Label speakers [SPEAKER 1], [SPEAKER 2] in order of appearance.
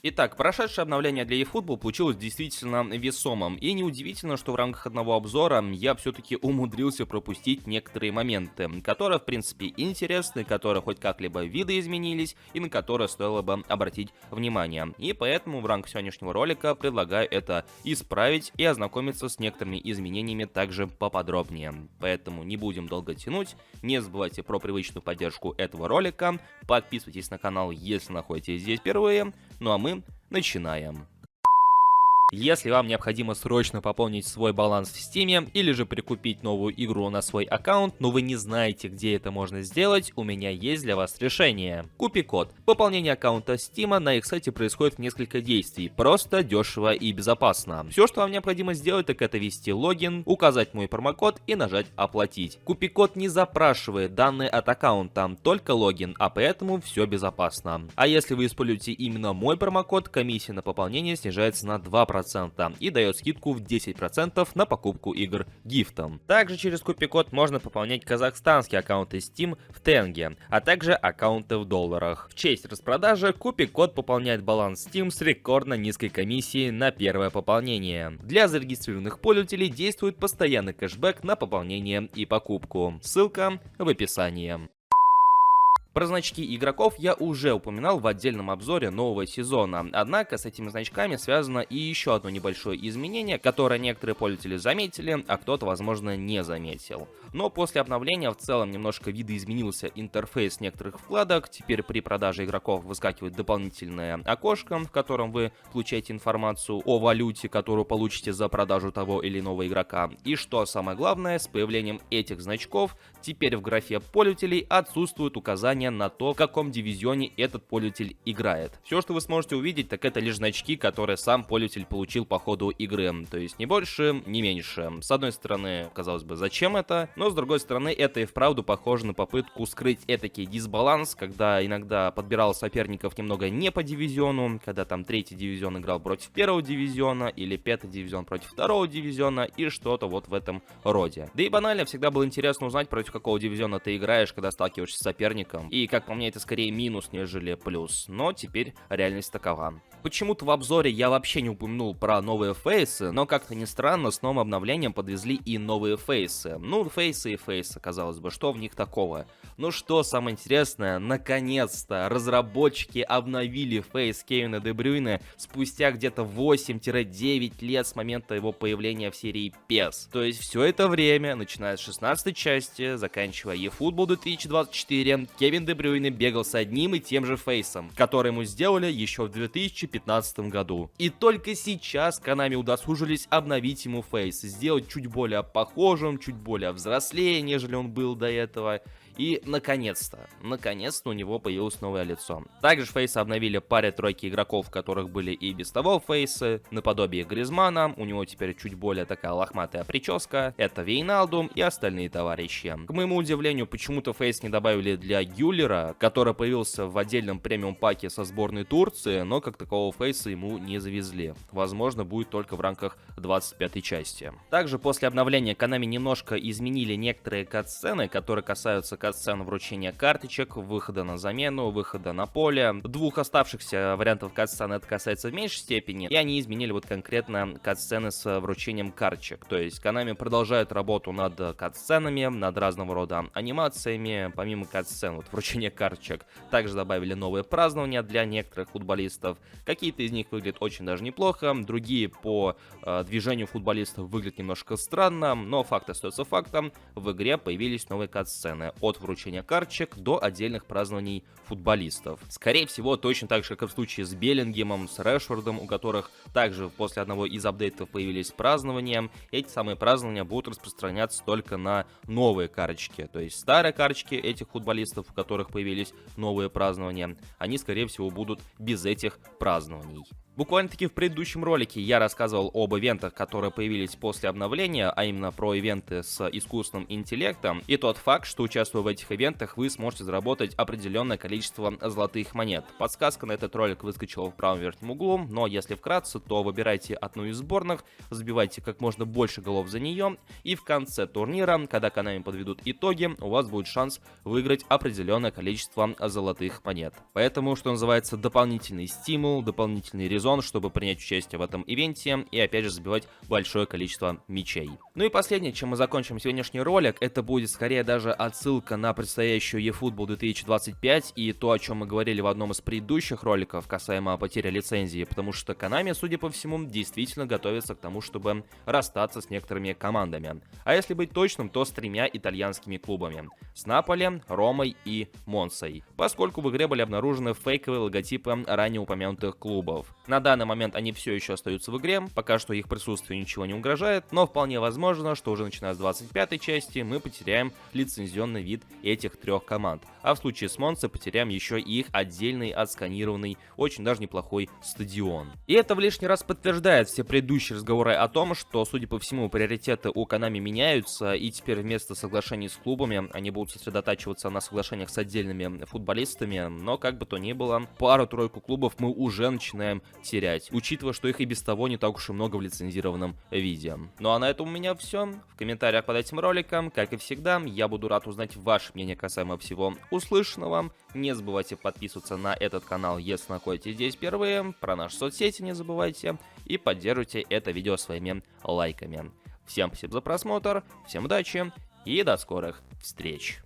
[SPEAKER 1] Итак, прошедшее обновление для eFootball получилось действительно весомым, и неудивительно, что в рамках одного обзора я все-таки умудрился пропустить некоторые моменты, которые в принципе интересны, которые хоть как-либо видоизменились и на которые стоило бы обратить внимание. И поэтому в рамках сегодняшнего ролика предлагаю это исправить и ознакомиться с некоторыми изменениями также поподробнее. Поэтому не будем долго тянуть, не забывайте про привычную поддержку этого ролика, подписывайтесь на канал, если находитесь здесь впервые, ну а мы начинаем. Если вам необходимо срочно пополнить свой баланс в Steam или же прикупить новую игру на свой аккаунт, но вы не знаете, где это можно сделать, у меня есть для вас решение. Купи-код. Пополнение аккаунта Steam на их сайте происходит в несколько действий. Просто, дешево и безопасно. Все, что вам необходимо сделать, так это ввести логин, указать мой промокод и нажать оплатить. Купи-код не запрашивает данные от аккаунта, только логин, а поэтому все безопасно. А если вы используете именно мой промокод, комиссия на пополнение снижается на 2%. И дает скидку в 10% на покупку игр гифтом. Также через купи-код можно пополнять казахстанские аккаунты Steam в тенге, а также аккаунты в долларах. В честь распродажи купи-код пополняет баланс Steam с рекордно низкой комиссией на первое пополнение. Для зарегистрированных пользователей действует постоянный кэшбэк на пополнение и покупку. Ссылка в описании. Про значки игроков я уже упоминал в отдельном обзоре нового сезона, однако с этими значками связано и еще одно небольшое изменение, которое некоторые пользователи заметили, а кто-то, возможно, не заметил. Но после обновления в целом немножко видоизменился интерфейс некоторых вкладок, теперь при продаже игроков выскакивает дополнительное окошко, в котором вы получаете информацию о валюте, которую получите за продажу того или иного игрока. И что самое главное, с появлением этих значков теперь в графе пользователей отсутствует указание на то, в каком дивизионе этот пользователь играет. Все, что вы сможете увидеть, так это лишь значки, которые сам пользователь получил по ходу игры. То есть ни больше, ни меньше. С одной стороны, казалось бы, зачем это? Но с другой стороны, это и вправду похоже на попытку скрыть этакий дисбаланс, когда иногда подбирал соперников немного не по дивизиону, когда там третий дивизион играл против первого дивизиона или пятый дивизион против второго дивизиона и что-то вот в этом роде. Да и банально всегда было интересно узнать, против какого дивизиона ты играешь, когда сталкиваешься с соперником. И, как по мне, это скорее минус, нежели плюс. Но теперь реальность такова. Почему-то в обзоре я вообще не упомянул про новые фейсы, но как-то не странно, с новым обновлением подвезли и новые фейсы. Ну, фейсы и фейсы, казалось бы, что в них такого? Ну что самое интересное, наконец-то разработчики обновили фейс Кевина Де Брюйне спустя где-то 8-9 лет с момента его появления в серии PES. То есть все это время, начиная с 16 части, заканчивая eFootball 2024, Кевин Де Брюйне бегал с одним и тем же фейсом, который ему сделали еще в 2015 году. И только сейчас Konami удосужились обновить ему фейс, сделать чуть более похожим, чуть более взрослее, нежели он был до этого. И наконец-то у него появилось новое лицо. Также фейсы обновили паре-тройки игроков, в которых были и без того фейсы, наподобие Гризмана, у него теперь чуть более такая лохматая прическа, это Вейналдум и остальные товарищи. К моему удивлению, почему-то фейс не добавили для Гюллера, который появился в отдельном премиум паке со сборной Турции, но как такового фейса ему не завезли. Возможно, будет только в рамках 25-й части. Также после обновления Konami немножко изменили некоторые катсцены, которые касаются катсцен вручения карточек, выхода на замену, выхода на поле. Двух оставшихся вариантов катсцен это касается в меньшей степени, и они изменили вот конкретно катсцены с вручением карточек. То есть Konami продолжает работу над катсценами, над разного рода анимациями, помимо катсцен, вот вручения карточек. Также добавили новые празднования для некоторых футболистов. Какие-то из них выглядят очень даже неплохо, другие по движению футболистов выглядят немножко странно, но факт остается фактом, в игре появились новые катсцены. От вручения карточек до отдельных празднований футболистов. Скорее всего, точно так же, как и в случае с Беллингемом, с Решфордом, у которых также после одного из апдейтов появились празднования, эти самые празднования будут распространяться только на новые карточки. То есть старые карточки этих футболистов, у которых появились новые празднования, они, скорее всего, будут без этих празднований. Буквально-таки в предыдущем ролике я рассказывал об ивентах, которые появились после обновления, а именно про ивенты с искусственным интеллектом, и тот факт, что участвуя что в этих ивентах вы сможете заработать определенное количество золотых монет. Подсказка на этот ролик выскочила в правом верхнем углу, но если вкратце, то выбирайте одну из сборных, забивайте как можно больше голов за нее, и в конце турнира, когда Konami подведут итоги, у вас будет шанс выиграть определенное количество золотых монет. Поэтому, что называется, дополнительный стимул, дополнительный резон, чтобы принять участие в этом ивенте и опять же забивать большое количество мячей. Ну и последнее, чем мы закончим сегодняшний ролик, это будет скорее даже отсылка на предстоящую eFootball 2025 и то, о чем мы говорили в одном из предыдущих роликов касаемо потери лицензии, потому что Konami, судя по всему, действительно готовится к тому, чтобы расстаться с некоторыми командами. А если быть точным, то с 3 итальянскими клубами: с Наполи, Ромой и Монсой, поскольку в игре были обнаружены фейковые логотипы ранее упомянутых клубов. На данный момент они все еще остаются в игре, пока что их присутствию ничего не угрожает, но вполне возможно, что уже начиная с 25-й части мы потеряем лицензионный вид этих 3 команд, а в случае с Монсой потеряем еще и их отдельный отсканированный, очень даже неплохой стадион. И это в лишний раз подтверждает все предыдущие разговоры о том, что, судя по всему, приоритеты у Konami меняются, и теперь вместо соглашений с клубами они будут сосредотачиваться на соглашениях с отдельными футболистами, но как бы то ни было, пару-тройку клубов мы уже начинаем терять, учитывая, что их и без того не так уж и много в лицензированном виде. Ну а на этом у меня все. В комментариях под этим роликом, как и всегда, я буду рад узнать ваше мнение касаемо всего услышанного. Не забывайте подписываться на этот канал, если находитесь здесь впервые, про наши соцсети не забывайте и поддерживайте это видео своими лайками. Всем спасибо за просмотр, всем удачи и до скорых встреч!